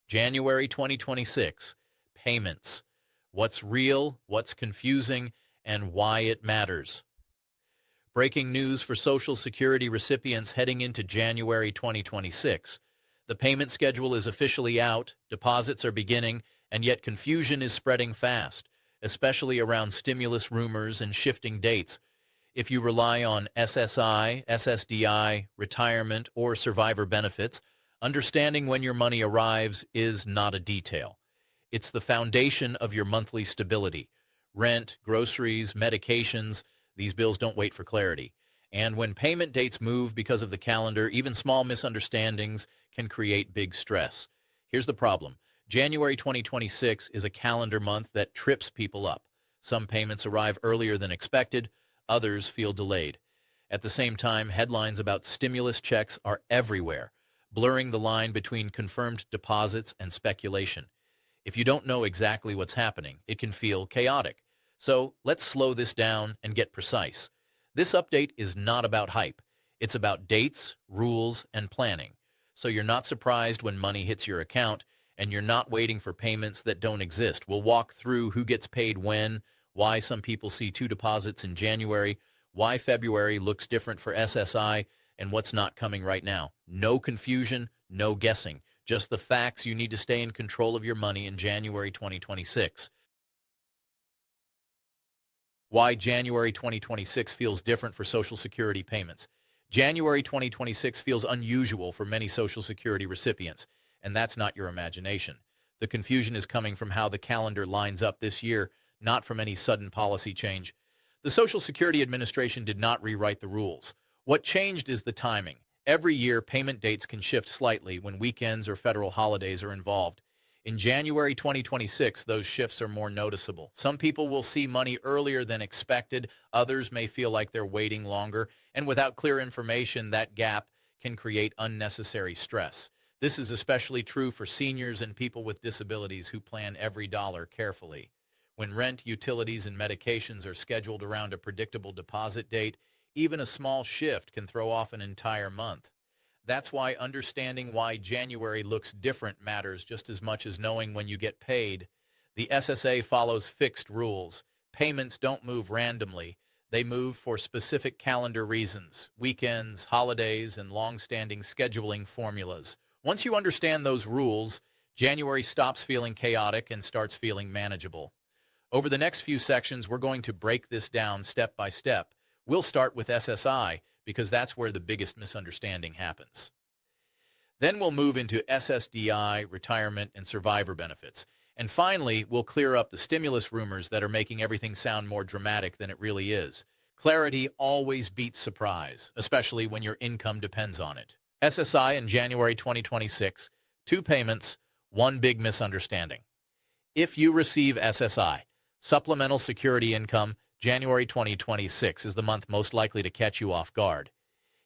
January 2026, payments. What's real, what's confusing, and why it matters. Breaking news for Social Security recipients heading into January 2026. The payment schedule is officially out, deposits are beginning, and yet confusion is spreading fast, especially around stimulus rumors and shifting dates. If you rely on SSI, SSDI, retirement, or survivor benefits, understanding when your money arrives is not a detail. It's the foundation of your monthly stability. Rent, groceries, medications, these bills don't wait for clarity. And when payment dates move because of the calendar, even small misunderstandings can create big stress. Here's the problem. January 2026 is a calendar month that trips people up. Some payments arrive earlier than expected, others feel delayed. At the same time, headlines about stimulus checks are everywhere, blurring the line between confirmed deposits and speculation. If you don't know exactly what's happening, it can feel chaotic. So let's slow this down and get precise. This update is not about hype. It's about dates, rules, and planning. So you're not surprised when money hits your account and you're not waiting for payments that don't exist. We'll walk through who gets paid when, why some people see two deposits in January, why February looks different for SSI, and what's not coming right now. No confusion, no guessing. Just the facts you need to stay in control of your money in January 2026. Why January 2026 feels different for Social Security payments. January 2026 feels unusual for many Social Security recipients, and that's not your imagination. The confusion is coming from how the calendar lines up this year, not from any sudden policy change. The Social Security Administration did not rewrite the rules. What changed is the timing. Every year, payment dates can shift slightly when weekends or federal holidays are involved. In January 2026, those shifts are more noticeable. Some people will see money earlier than expected. Others may feel like they're waiting longer. And without clear information, that gap can create unnecessary stress. This is especially true for seniors and people with disabilities who plan every dollar carefully. When rent, utilities, and medications are scheduled around a predictable deposit date, even a small shift can throw off an entire month. That's why understanding why January looks different matters just as much as knowing when you get paid. The SSA follows fixed rules. Payments don't move randomly. They move for specific calendar reasons, weekends, holidays, and long-standing scheduling formulas. Once you understand those rules, January stops feeling chaotic and starts feeling manageable. Over the next few sections, we're going to break this down step by step. We'll start with SSI, because that's where the biggest misunderstanding happens. Then we'll move into SSDI, retirement, and survivor benefits. And finally, we'll clear up the stimulus rumors that are making everything sound more dramatic than it really is. Clarity always beats surprise, especially when your income depends on it. SSI in January 2026, 2 payments, 1 big misunderstanding. If you receive SSI, supplemental security income, January 2026 is the month most likely to catch you off guard.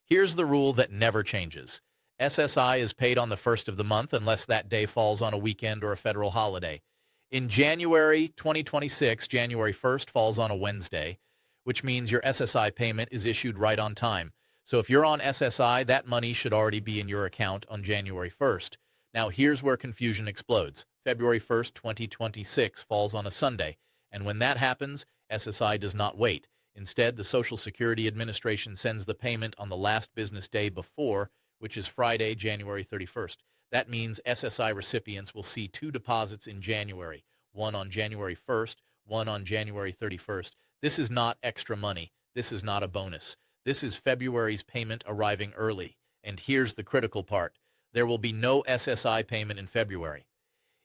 Here's the rule that never changes. SSI is paid on the first of the month unless that day falls on a weekend or a federal holiday. In January 2026, January 1st falls on a Wednesday, which means your SSI payment is issued right on time. So if you're on SSI, that money should already be in your account on January 1st. Now here's where confusion explodes. February 1st, 2026 falls on a Sunday, and when that happens, SSI does not wait. Instead, the Social Security Administration sends the payment on the last business day before, which is Friday, January 31st. That means SSI recipients will see 2 deposits in January, one on January 1st, one on January 31st. This is not extra money. This is not a bonus. This is February's payment arriving early. And here's the critical part. There will be no SSI payment in February.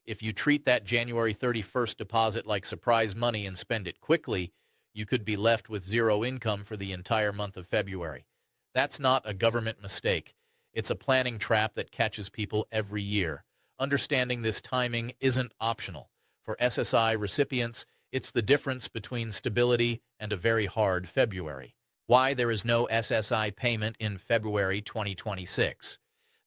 If you treat that January 31st deposit like surprise money and spend it quickly, you could be left with 0 income for the entire month of February. That's not a government mistake. It's a planning trap that catches people every year. Understanding this timing isn't optional. For SSI recipients, it's the difference between stability and a very hard February. Why there is no SSI payment in February 2026.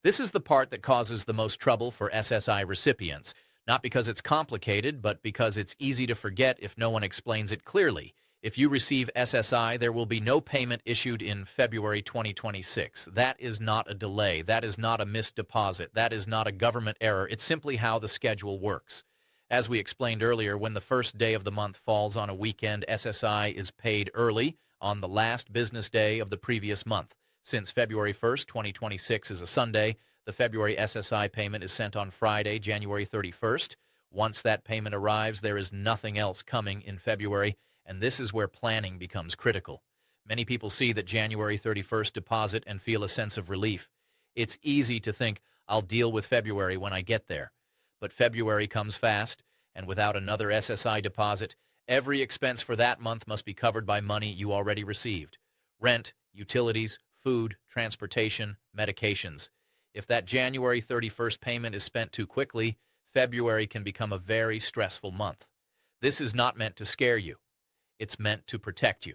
This is the part that causes the most trouble for SSI recipients. Not because it's complicated, but because it's easy to forget if no one explains it clearly. If you receive SSI, there will be no payment issued in February 2026. That is not a delay. That is not a missed deposit. That is not a government error. It's simply how the schedule works. As we explained earlier, when the first day of the month falls on a weekend, SSI is paid early on the last business day of the previous month. Since February 1st, 2026 is a Sunday, the February SSI payment is sent on Friday, January 31st. Once that payment arrives, there is nothing else coming in February, and this is where planning becomes critical. Many people see that January 31st deposit and feel a sense of relief. It's easy to think, I'll deal with February when I get there. But February comes fast, and without another SSI deposit, every expense for that month must be covered by money you already received. Rent, utilities, food, transportation, medications. If that January 31st payment is spent too quickly, February can become a very stressful month. This is not meant to scare you. It's meant to protect you.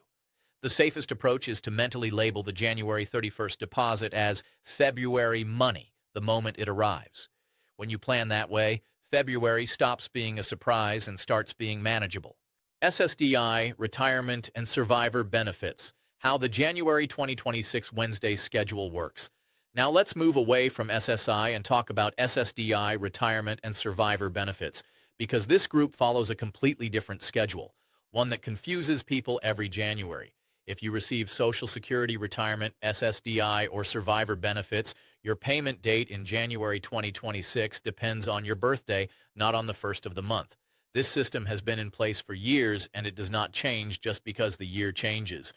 The safest approach is to mentally label the January 31st deposit as February money the moment it arrives. When you plan that way, February stops being a surprise and starts being manageable. SSDI, retirement, and survivor benefits. How the January 2026 Wednesday schedule works. Now let's move away from SSI and talk about SSDI, retirement, and survivor benefits, because this group follows a completely different schedule, one that confuses people every January. If you receive Social Security, retirement, SSDI, or survivor benefits, your payment date in January 2026 depends on your birthday, not on the first of the month. This system has been in place for years, and it does not change just because the year changes.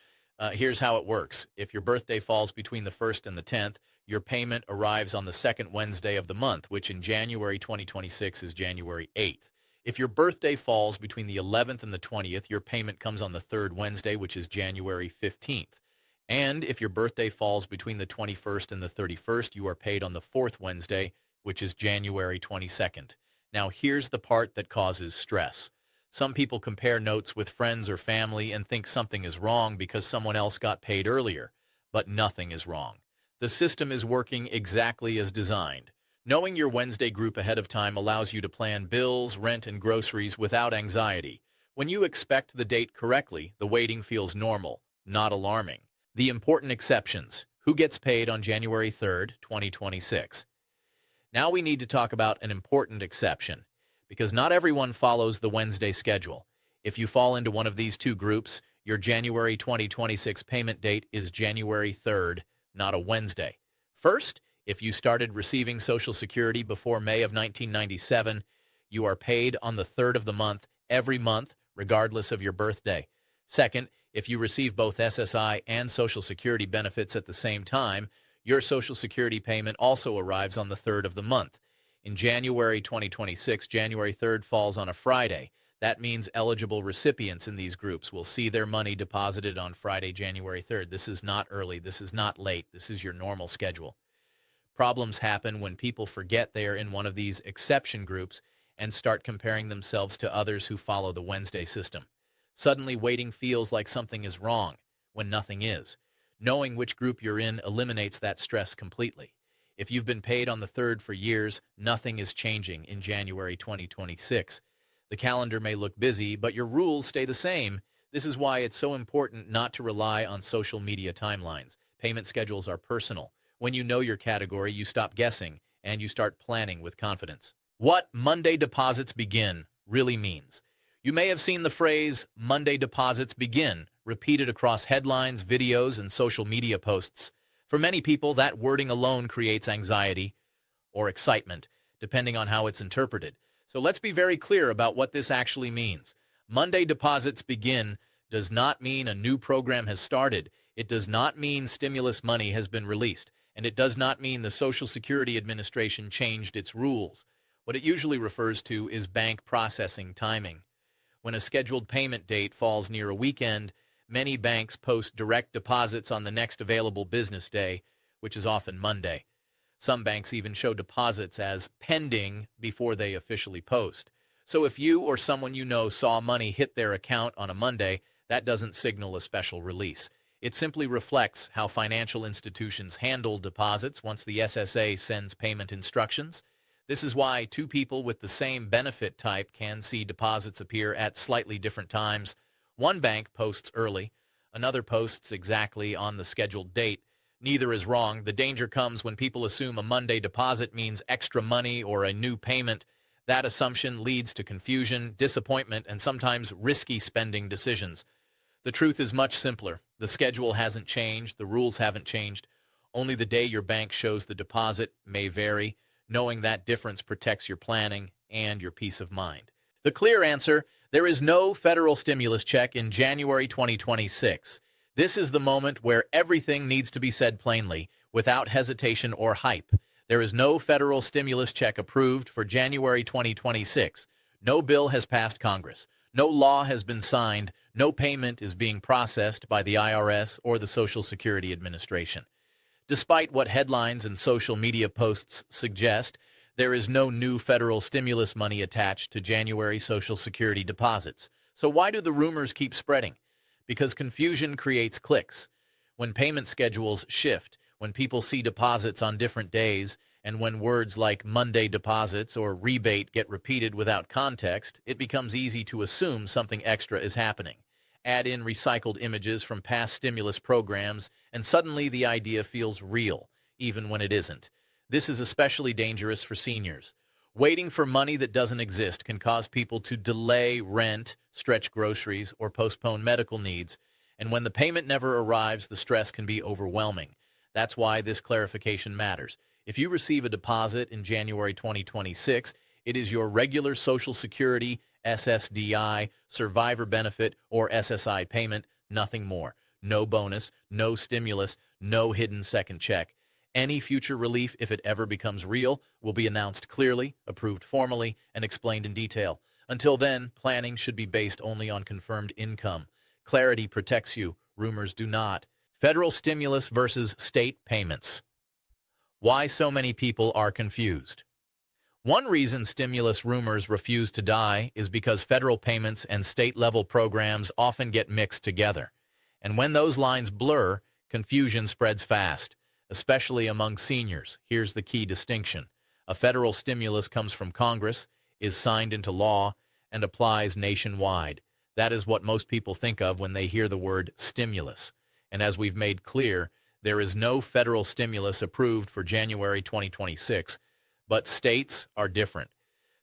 Here's how it works. If your birthday falls between the 1st and the 10th, your payment arrives on the second Wednesday of the month, which in January 2026 is January 8th. If your birthday falls between the 11th and the 20th, your payment comes on the third Wednesday, which is January 15th. And if your birthday falls between the 21st and the 31st, you are paid on the fourth Wednesday, which is January 22nd. Now, here's the part that causes stress. Some people compare notes with friends or family and think something is wrong because someone else got paid earlier. But nothing is wrong. The system is working exactly as designed. Knowing your Wednesday group ahead of time allows you to plan bills, rent, and groceries without anxiety. When you expect the date correctly, the waiting feels normal, not alarming. The important exceptions. Who gets paid on January 3rd, 2026? Now we need to talk about an important exception, because not everyone follows the Wednesday schedule. If you fall into one of these two groups, your January 2026 payment date is January 3rd, not a Wednesday. First, if you started receiving Social Security before May of 1997, you are paid on the 3rd of the month, every month, regardless of your birthday. Second, if you receive both SSI and Social Security benefits at the same time, your Social Security payment also arrives on the 3rd of the month. In January 2026, January 3rd falls on a Friday. That means eligible recipients in these groups will see their money deposited on Friday, January 3rd. This is not early. This is not late. This is your normal schedule. Problems happen when people forget they are in one of these exception groups and start comparing themselves to others who follow the Wednesday system. Suddenly, waiting feels like something is wrong when nothing is. Knowing which group you're in eliminates that stress completely. If you've been paid on the 3rd for years, nothing is changing in January 2026. The calendar may look busy, but your rules stay the same. This is why it's so important not to rely on social media timelines. Payment schedules are personal. When you know your category, you stop guessing, and you start planning with confidence. What Monday deposits begin really means. You may have seen the phrase, Monday deposits begin, repeated across headlines, videos, and social media posts. For many people, that wording alone creates anxiety or excitement, depending on how it's interpreted. So let's be very clear about what this actually means. Monday deposits begin does not mean a new program has started. It does not mean stimulus money has been released. And it does not mean the Social Security Administration changed its rules. What it usually refers to is bank processing timing. When a scheduled payment date falls near a weekend, many banks post direct deposits on the next available business day, which is often Monday. Some banks even show deposits as pending before they officially post. So if you or someone you know saw money hit their account on a Monday, that doesn't signal a special release. It simply reflects how financial institutions handle deposits once the SSA sends payment instructions. This is why two people with the same benefit type can see deposits appear at slightly different times. One bank posts early, another posts exactly on the scheduled date. Neither is wrong. The danger comes when people assume a Monday deposit means extra money or a new payment. That assumption leads to confusion, disappointment, and sometimes risky spending decisions. The truth is much simpler. The schedule hasn't changed, the rules haven't changed. Only the day your bank shows the deposit may vary. Knowing that difference protects your planning and your peace of mind. The clear answer: there is no federal stimulus check in January 2026. This is the moment where everything needs to be said plainly, without hesitation or hype. There is no federal stimulus check approved for January 2026. No bill has passed Congress. No law has been signed. No payment is being processed by the IRS or the Social Security Administration. Despite what headlines and social media posts suggest, there is no new federal stimulus money attached to January Social Security deposits. So why do the rumors keep spreading? Because confusion creates clicks. When payment schedules shift, when people see deposits on different days, and when words like Monday deposits or rebate get repeated without context, it becomes easy to assume something extra is happening. Add in recycled images from past stimulus programs, and suddenly the idea feels real, even when it isn't. This is especially dangerous for seniors. Waiting for money that doesn't exist can cause people to delay rent, stretch groceries, or postpone medical needs. And when the payment never arrives, the stress can be overwhelming. That's why this clarification matters. If you receive a deposit in January 2026, it is your regular Social Security, SSDI, survivor benefit, or SSI payment, nothing more. No bonus, no stimulus, no hidden second check. Any future relief, if it ever becomes real, will be announced clearly, approved formally, and explained in detail. Until then, planning should be based only on confirmed income. Clarity protects you, rumors do not. Federal stimulus versus state payments. Why so many people are confused. One reason stimulus rumors refuse to die is because federal payments and state-level programs often get mixed together. And when those lines blur, confusion spreads fast, especially among seniors. Here's the key distinction. A federal stimulus comes from Congress, is signed into law, and applies nationwide. That is what most people think of when they hear the word stimulus. And as we've made clear, there is no federal stimulus approved for January 2026, but states are different.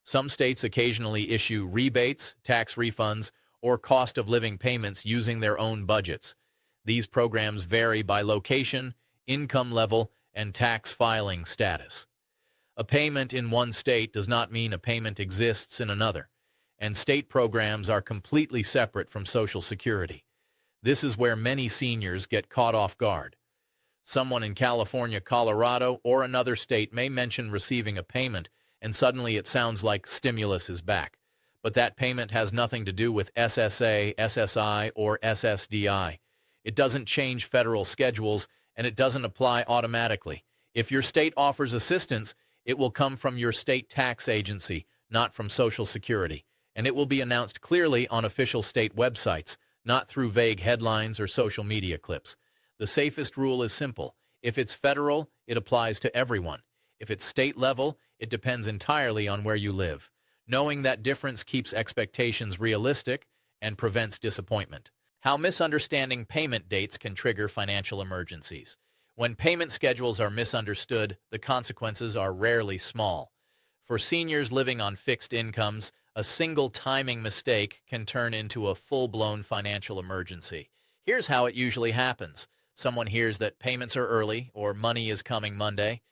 Some states occasionally issue rebates, tax refunds, or cost of living payments using their own budgets. These programs vary by location, income level, and tax filing status. A payment in one state does not mean a payment exists in another, and state programs are completely separate from Social Security. This is where many seniors get caught off guard. Someone in California, Colorado, or another state may mention receiving a payment, and suddenly it sounds like stimulus is back. But that payment has nothing to do with SSA, SSI, or SSDI. It doesn't change federal schedules, and it doesn't apply automatically. If your state offers assistance, it will come from your state tax agency, not from Social Security, and it will be announced clearly on official state websites, not through vague headlines or social media clips. The safest rule is simple. If it's federal, it applies to everyone. If it's state level, it depends entirely on where you live. Knowing that difference keeps expectations realistic and prevents disappointment. How misunderstanding payment dates can trigger financial emergencies. When payment schedules are misunderstood, the consequences are rarely small. For seniors living on fixed incomes, a single timing mistake can turn into a full-blown financial emergency. Here's how it usually happens. Someone hears that payments are early or money is coming Monday.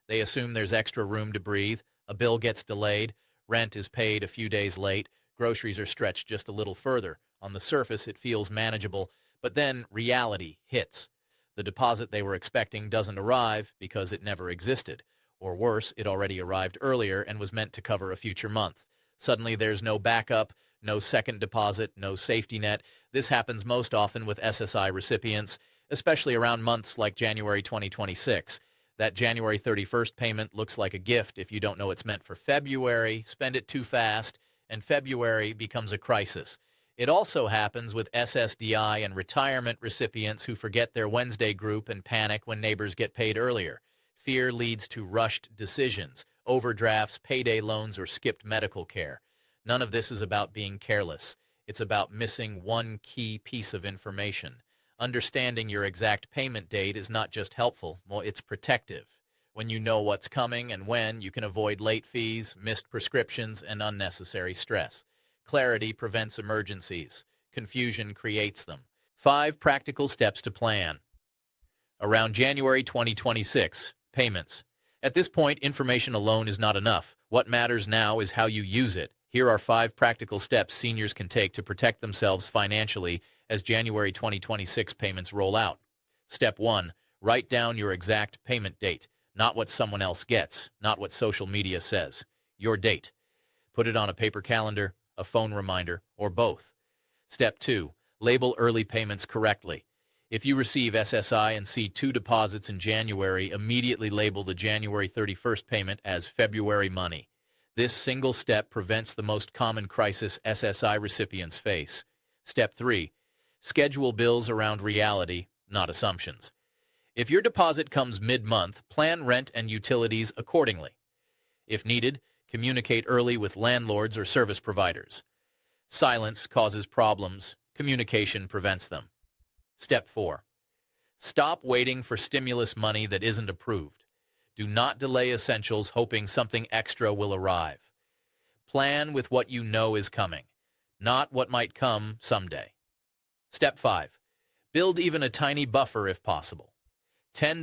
They assume there's extra room to breathe. A bill gets delayed. Rent is paid a few days late. Groceries are stretched just a little further. On the surface, it feels manageable, but then reality hits. The deposit they were expecting doesn't arrive because it never existed. Or worse, it already arrived earlier and was meant to cover a future month. Suddenly there's no backup, no second deposit, no safety net. This happens most often with SSI recipients, especially around months like January 2026. That January 31st payment looks like a gift if you don't know it's meant for February, spend it too fast, and February becomes a crisis. It also happens with SSDI and retirement recipients who forget their Wednesday group and panic when neighbors get paid earlier. Fear leads to rushed decisions, overdrafts, payday loans, or skipped medical care. None of this is about being careless. It's about missing one key piece of information. Understanding your exact payment date is not just helpful, well, it's protective. When you know what's coming and when, you can avoid late fees, missed prescriptions, and unnecessary stress. Clarity prevents emergencies. Confusion creates them. 5 practical steps to plan. Around January 2026, payments. At this point, information alone is not enough. What matters now is how you use it. Here are 5 practical steps seniors can take to protect themselves financially as January 2026 payments roll out. Step 1. Write down your exact payment date. Not what someone else gets, not what social media says. Your date. Put it on a paper calendar, a phone reminder, or both. Step 2. Label early payments correctly. If you receive SSI and see 2 deposits in January, immediately label the January 31st payment as February money. This single step prevents the most common crisis SSI recipients face. Step 3. Schedule bills around reality, not assumptions. If your deposit comes mid-month, plan rent and utilities accordingly. If needed, communicate early with landlords or service providers. Silence causes problems. Communication prevents them. Step 4. Stop waiting for stimulus money that isn't approved. Do not delay essentials hoping something extra will arrive. Plan with what you know is coming, not what might come someday. Step 5. Build even a tiny buffer if possible. $10,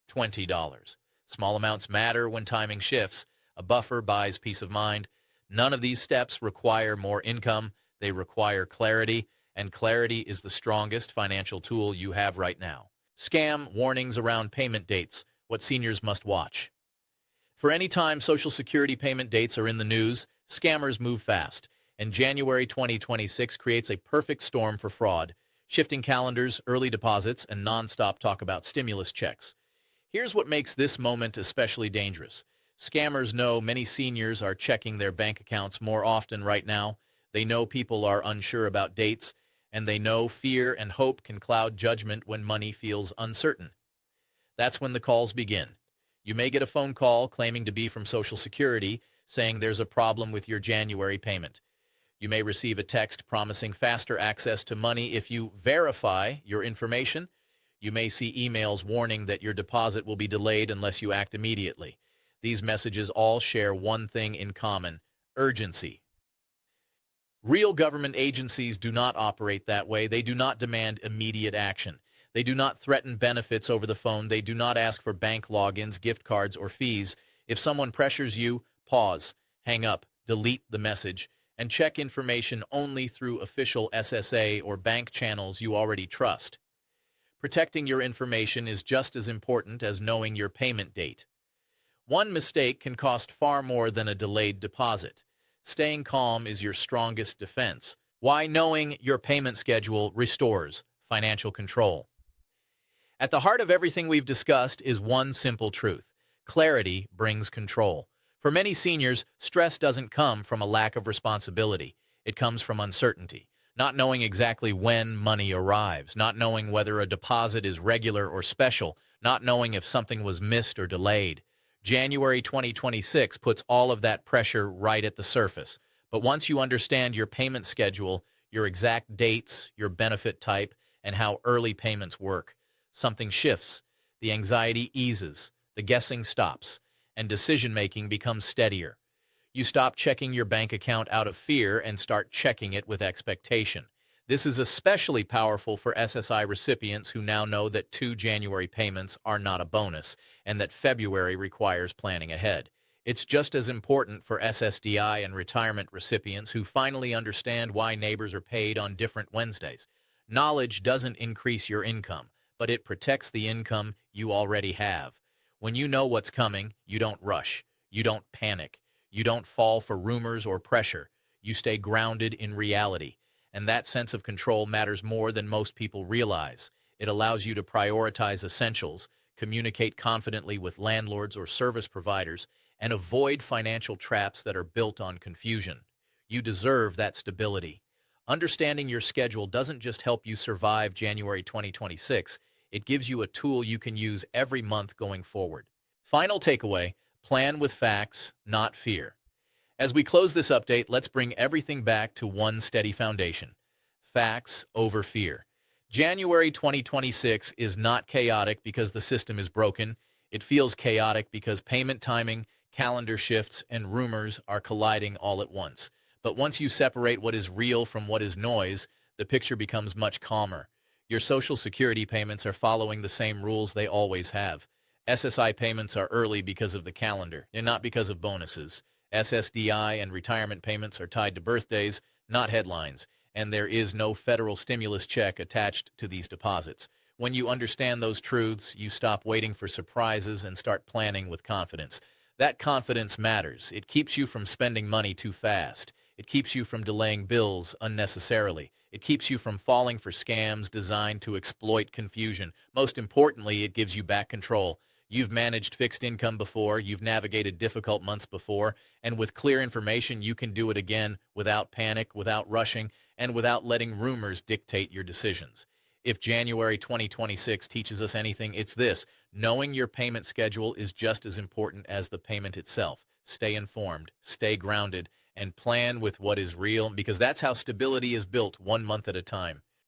$20. Small amounts matter when timing shifts. A buffer buys peace of mind. None of these steps require more income. They require clarity, and clarity is the strongest financial tool you have right now. Scam warnings around payment dates, what seniors must watch. For any time Social Security payment dates are in the news, scammers move fast, and January 2026 creates a perfect storm for fraud. Shifting calendars, early deposits, and non-stop talk about stimulus checks. Here's what makes this moment especially dangerous. Scammers know many seniors are checking their bank accounts more often right now. They know people are unsure about dates, and they know fear and hope can cloud judgment when money feels uncertain. That's when the calls begin. You may get a phone call claiming to be from Social Security, saying there's a problem with your January payment. You may receive a text promising faster access to money if you verify your information. You may see emails warning that your deposit will be delayed unless you act immediately. These messages all share one thing in common: urgency. Real government agencies do not operate that way. They do not demand immediate action. They do not threaten benefits over the phone. They do not ask for bank logins, gift cards, or fees. If someone pressures you, pause, hang up, delete the message, and check information only through official SSA or bank channels you already trust. Protecting your information is just as important as knowing your payment date. One mistake can cost far more than a delayed deposit. Staying calm is your strongest defense. Why knowing your payment schedule restores financial control. At the heart of everything we've discussed is one simple truth: clarity brings control. For many seniors, stress doesn't come from a lack of responsibility. It comes from uncertainty, not knowing exactly when money arrives, not knowing whether a deposit is regular or special, not knowing if something was missed or delayed. January 2026 puts all of that pressure right at the surface. But once you understand your payment schedule, your exact dates, your benefit type, and how early payments work, something shifts. The anxiety eases, the guessing stops, and decision-making becomes steadier. You stop checking your bank account out of fear and start checking it with expectation. This is especially powerful for SSI recipients who now know that 2 January payments are not a bonus and that February requires planning ahead. It's just as important for SSDI and retirement recipients who finally understand why neighbors are paid on different Wednesdays. Knowledge doesn't increase your income, but it protects the income you already have. When you know what's coming, you don't rush, you don't panic, you don't fall for rumors or pressure. You stay grounded in reality. And that sense of control matters more than most people realize. It allows you to prioritize essentials, communicate confidently with landlords or service providers, and avoid financial traps that are built on confusion. You deserve that stability. Understanding your schedule doesn't just help you survive January 2026, it gives you a tool you can use every month going forward. Final takeaway: plan with facts, not fear. As we close this update, let's bring everything back to one steady foundation: facts over fear. January 2026 is not chaotic because the system is broken. It feels chaotic because payment timing, calendar shifts, and rumors are colliding all at once. But once you separate what is real from what is noise, the picture becomes much calmer. Your Social Security payments are following the same rules they always have. SSI payments are early because of the calendar and not because of bonuses. SSDI and retirement payments are tied to birthdays, not headlines, and there is no federal stimulus check attached to these deposits. When you understand those truths, you stop waiting for surprises and start planning with confidence. That confidence matters. It keeps you from spending money too fast. It keeps you from delaying bills unnecessarily. It keeps you from falling for scams designed to exploit confusion. Most importantly, it gives you back control. You've managed fixed income before, you've navigated difficult months before, and with clear information, you can do it again without panic, without rushing, and without letting rumors dictate your decisions. If January 2026 teaches us anything, it's this: knowing your payment schedule is just as important as the payment itself. Stay informed, stay grounded, and plan with what is real, because that's how stability is built, one month at a time.